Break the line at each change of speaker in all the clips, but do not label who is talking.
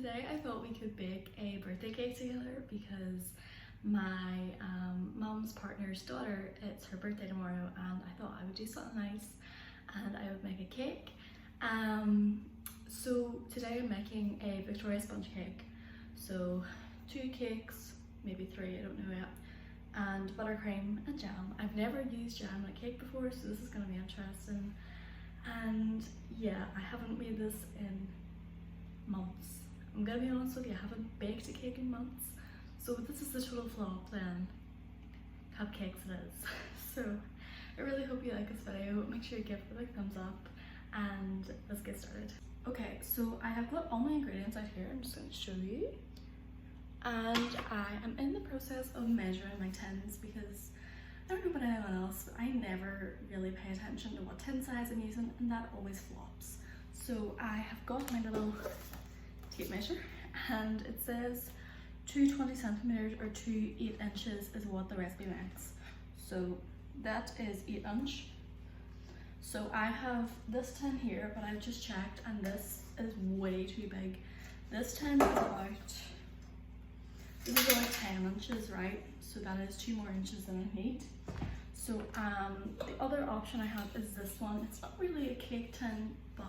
today I thought we could bake a birthday cake together because my mom's partner's daughter, it's her birthday tomorrow, and I thought I would do something nice and I would make a cake. So today I'm making a Victoria sponge cake. So 2 cakes, maybe 3, I don't know yet, and buttercream and jam. I've never used jam in a cake before, so this is going to be interesting. And yeah, I haven't made this in months. I'm gonna be honest with you, I haven't baked a cake in months. So this is the total flop then. Cupcakes it is. So I really hope you like this video. Make sure you give it a big thumbs up and let's get started. Okay, so I have got all my ingredients out here. I'm just going to show you. And I am in the process of measuring my tins because I don't know about anyone else, but I never really pay attention to what tin size I'm using, and that always flops. So I have got my little tape measure, and it says 2 20 centimeters or 2 8 inches is what the recipe makes. So that is 8 inch. So I have this tin here, but I've just checked and this is way too big. This tin is about 10 inches, right? So that is 2 more inches than I need. So the other option I have is this one. It's not really a cake tin, but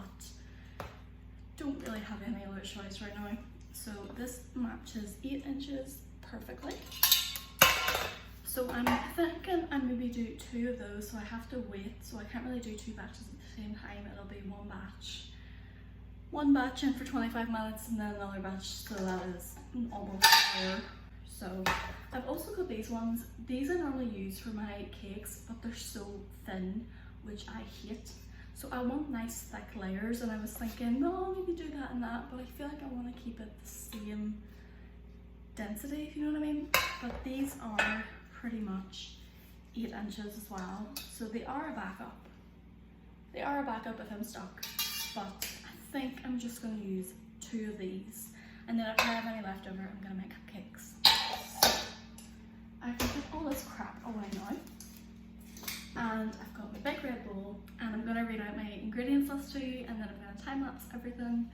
don't really have any other choice right now. So this matches 8 inches perfectly. So I'm thinking I maybe do 2 of those, so I have to wait. So I can't really do 2 batches at the same time. It'll be one batch in for 25 minutes and then another batch, so that is almost an hour. So I've also got these ones. These I normally use for my cakes, but they're so thin, which I hate. So I want nice thick layers, and I was thinking, no, maybe do that and that, but I feel like I want to keep it the same density, if you know what I mean. But these are pretty much 8 inches as well. So they are a backup. They are a backup if I'm stuck, but I think I'm just going to use 2 of these. And then if I have any left over, I'm going to make cupcakes. I can put all this crap away now. And I've got my big red bowl, and I'm going to read out my ingredients list to you, and then I'm going to time lapse everything.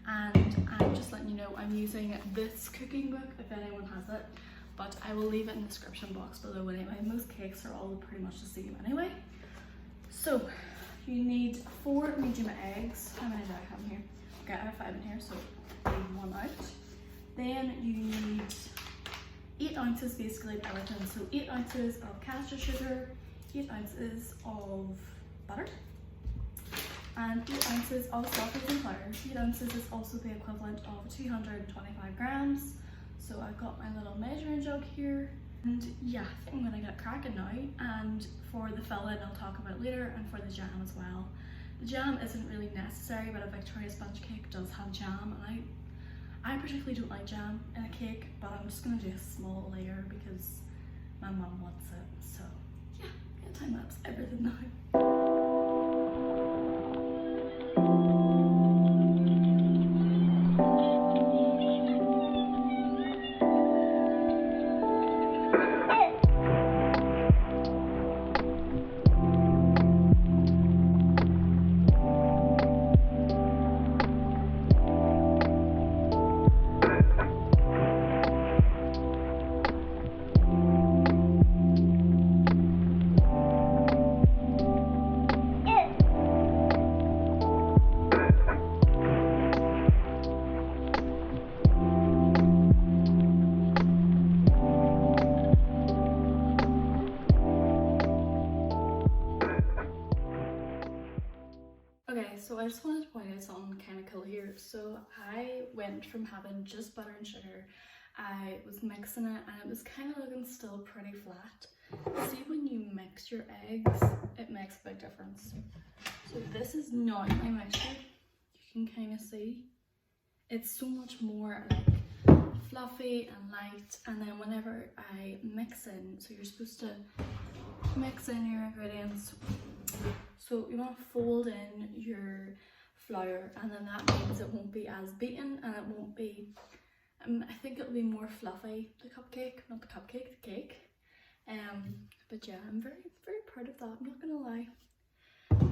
And I'm just letting you know I'm using this cooking book if anyone has it, but I will leave it in the description box below anyway. Most cakes are all pretty much the same anyway. So you need 4 medium eggs. How many do I have in here? Okay, I have 5 in here, so leave 1 out. Then you need 8 ounces basically of everything. So 8 ounces of castor sugar, 8 ounces of butter, and 8 ounces of self-raising flour. 8 ounces is also the equivalent of 225 grams. So I've got my little measuring jug here. And yeah, I think I'm gonna get cracking now. And for the filling, I'll talk about later, and for the jam as well. The jam isn't really necessary, but a Victoria sponge cake does have jam, and I particularly don't like jam in a cake, but I'm just gonna do a small layer because my mum wants it. So yeah, I'm gonna time lapse everything now. Okay, so I just wanted to point out something kind of cool here. So I went from having just butter and sugar, I was mixing it, and it was kind of looking still pretty flat. See, when you mix your eggs, it makes a big difference. So this is not my mixture. You can kind of see. It's so much more like fluffy and light, and then whenever I mix in, so you're supposed to mix in your ingredients. So you want to fold in your flour, and then that means it won't be as beaten, and it won't be, I think it'll be more fluffy, the cupcake, not the cupcake, the cake. But yeah, I'm very, very proud of that, I'm not gonna lie.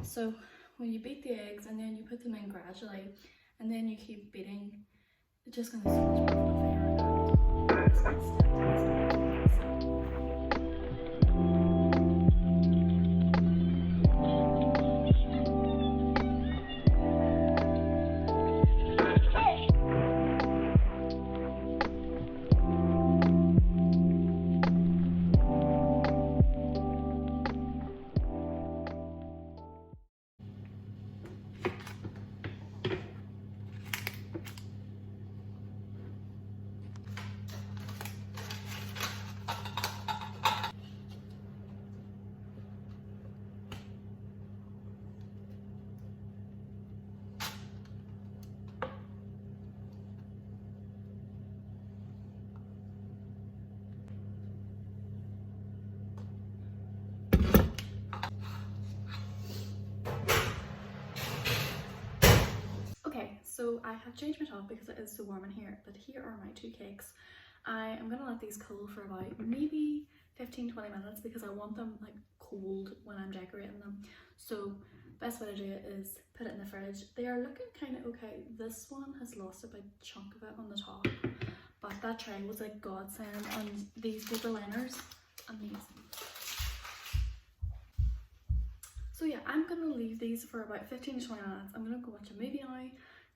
So when you beat the eggs and then you put them in gradually, and then you keep beating It's just gonna be so much more fluffy and it's gonna stick to this. Okay, so I have changed my top because it is so warm in here, but here are my two cakes. I am gonna let these cool for about maybe 15-20 minutes because I want them like cold when I'm decorating them. So best way to do it is put it in the fridge. They are looking kind of okay. This one has lost a big chunk of it on the top, but that tray was like godsend, and these paper liners, amazing. So yeah, I'm gonna leave these for about 15 to 20 minutes. I'm gonna go watch a movie now,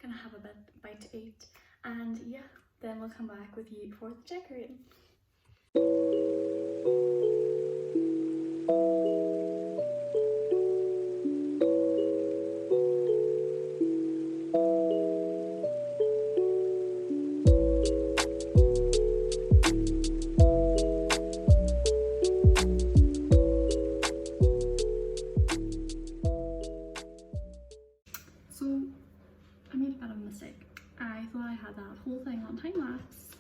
gonna have a bite to eat, and yeah, then we'll come back with you for the decorating. So I made a bit of a mistake. I thought I had that whole thing on time lapse,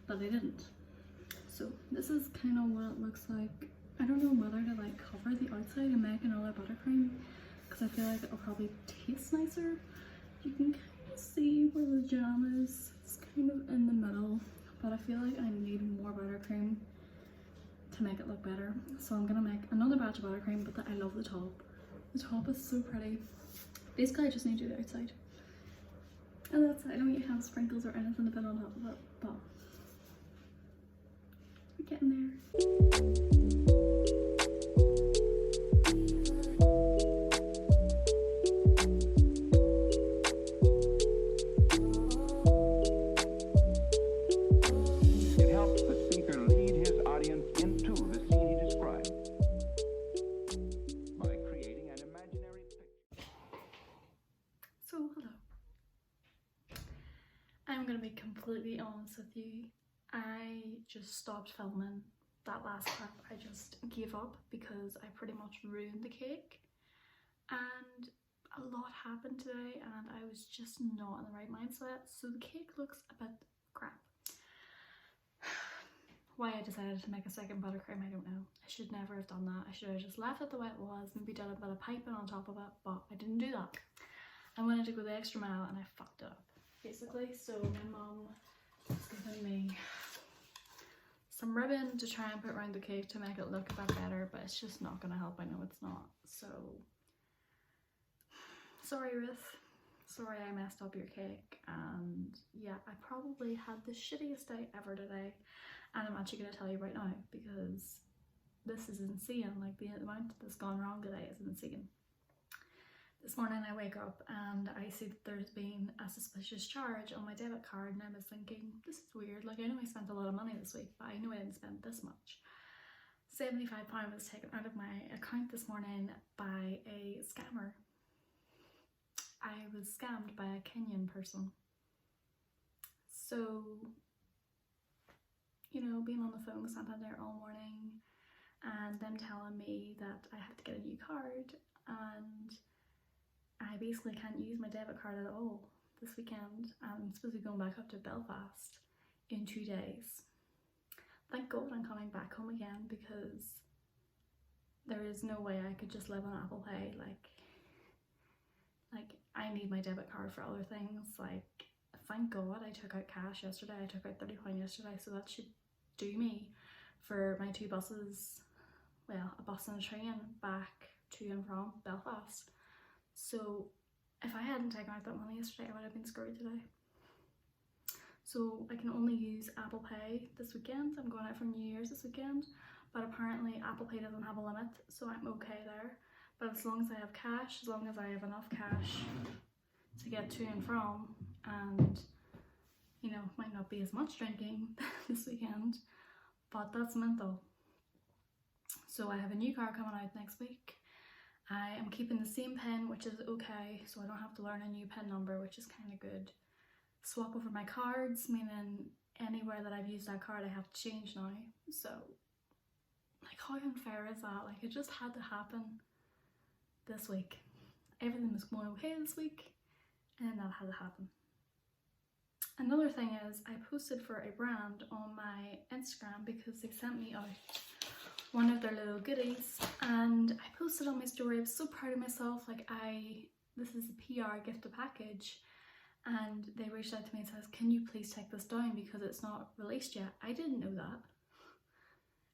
but I didn't. So this is kind of what it looks like. I don't know whether to like cover the outside and make another buttercream because I feel like it'll probably taste nicer. You can kind of see where the jam is. It's kind of in the middle, but I feel like I need more buttercream to make it look better. So I'm gonna make another batch of buttercream, but I love the top. The top is so pretty. Basically, I just need to do the outside. And that's it. I don't really have sprinkles or anything to put on top of it, but we're getting there.
It helps the speaker lead his audience into the scene he describes by creating an imaginary picture.
So, hello. I'm gonna be completely honest with you. I just stopped filming that last clip. I just gave up because I pretty much ruined the cake. And a lot happened today and I was just not in the right mindset. So the cake looks a bit crap. Why I decided to make a second buttercream, I don't know. I should never have done that. I should have just left it the way it was, maybe done a bit of piping on top of it, but I didn't do that. I wanted to go the extra mile and I fucked it up, basically. So my mum has given me some ribbon to try and put around the cake to make it look a bit better, but it's just not gonna help. I know it's not. So sorry, Ruth. Sorry I messed up your cake, and yeah, I probably had the shittiest day ever today, and I'm actually going to tell you right now because this is insane. Like, the amount that's gone wrong today is insane. This morning I wake up and I see that there's been a suspicious charge on my debit card, and I was thinking, this is weird. Like, I know I spent a lot of money this week, but I know I didn't spend this much. £75 was taken out of my account this morning by a scammer. I was scammed by a Kenyan person. So, you know, being on the phone with Santander all morning and them telling me that I have to get a new card, and I basically can't use my debit card at all this weekend. I'm supposed to be going back up to Belfast in 2 days. Thank God I'm coming back home again because there is no way I could just live on Apple Pay. Like I need my debit card for other things. Like, thank God I took out cash yesterday. I took out £30 yesterday, so that should do me for my 2 buses, well, a bus and a train back to and from Belfast. So if I hadn't taken out that money yesterday, I would have been screwed today. so I can only use Apple Pay this weekend. I'm going out for New Year's this weekend, but apparently Apple Pay doesn't have a limit, so I'm okay there. But as long as I have cash, as long as I have enough cash to get to and from, and you know, might not be as much drinking this weekend, but that's mental. So I have a new car coming out next week. I am keeping the same PIN, which is okay, so I don't have to learn a new PIN number, which is kind of good. Swap over my cards, meaning anywhere that I've used that card I have to change now. So like, how unfair is that? Like, it just had to happen this week. Everything was going okay this week, and then that had to happen. Another thing is, I posted for a brand on my Instagram because they sent me out one of their little goodies, and I posted on my story. I was so proud of myself. Like, this is a PR gifted package, and they reached out to me and says, can you please take this down because it's not released yet. I didn't know that.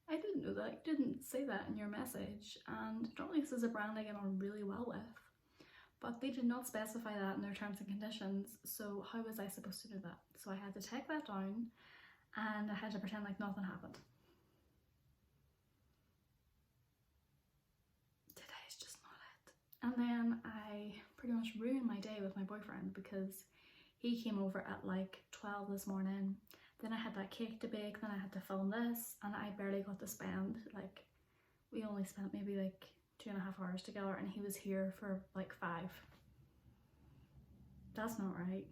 I didn't know that. You didn't say that in your message, and normally this is a brand I get on really well with, but they did not specify that in their terms and conditions, so how was I supposed to do that? So I had to take that down, and I had to pretend like nothing happened. Today's just not it. And then I pretty much ruined my day with my boyfriend because he came over at like 12 this morning. Then I had that cake to bake, then I had to film this, and I barely got to spend, like, we only spent maybe like 2.5 hours together, and he was here for like 5. That's not right.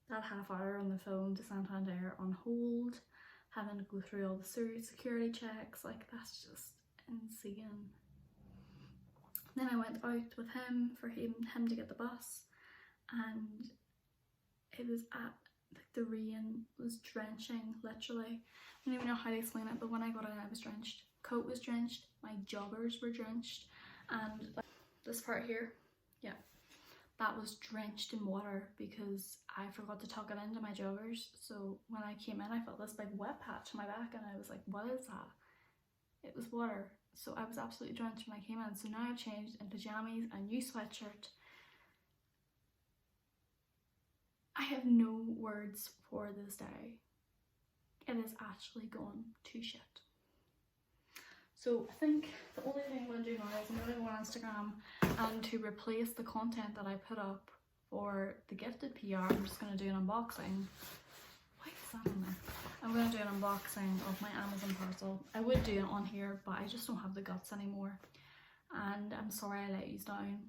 That half hour on the phone to Santander on hold, having to go through all the security checks, like, that's just insane. Then I went out with him for him to get the bus, and it was at, like, the rain was drenching, literally. I don't even know how to explain it, but when I got in, I was drenched. Coat was drenched, my joggers were drenched, and like, this part here, yeah, that was drenched in water because I forgot to tuck it into my joggers. So when I came in, I felt this big wet patch on my back, and I was like, what is that? It was water. So I was absolutely drenched when I came in. So now I've changed in pajamas, a new sweatshirt. I have no words for this day. It is actually gone to shit. So I think the only thing I'm going to do now is I'm going to go on Instagram, and to replace the content that I put up for the gifted PR, I'm just going to do an unboxing. Why is that on there? I'm going to do an unboxing of my Amazon parcel. I would do it on here, but I just don't have the guts anymore. And I'm sorry I let you down.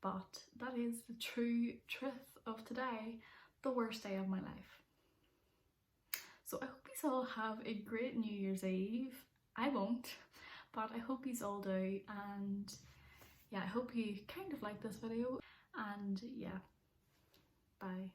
But that is the true truth of today, the worst day of my life. So I hope you all have a great New Year's Eve. I won't, but I hope you all do, and yeah, I hope you kind of like this video, and yeah, bye.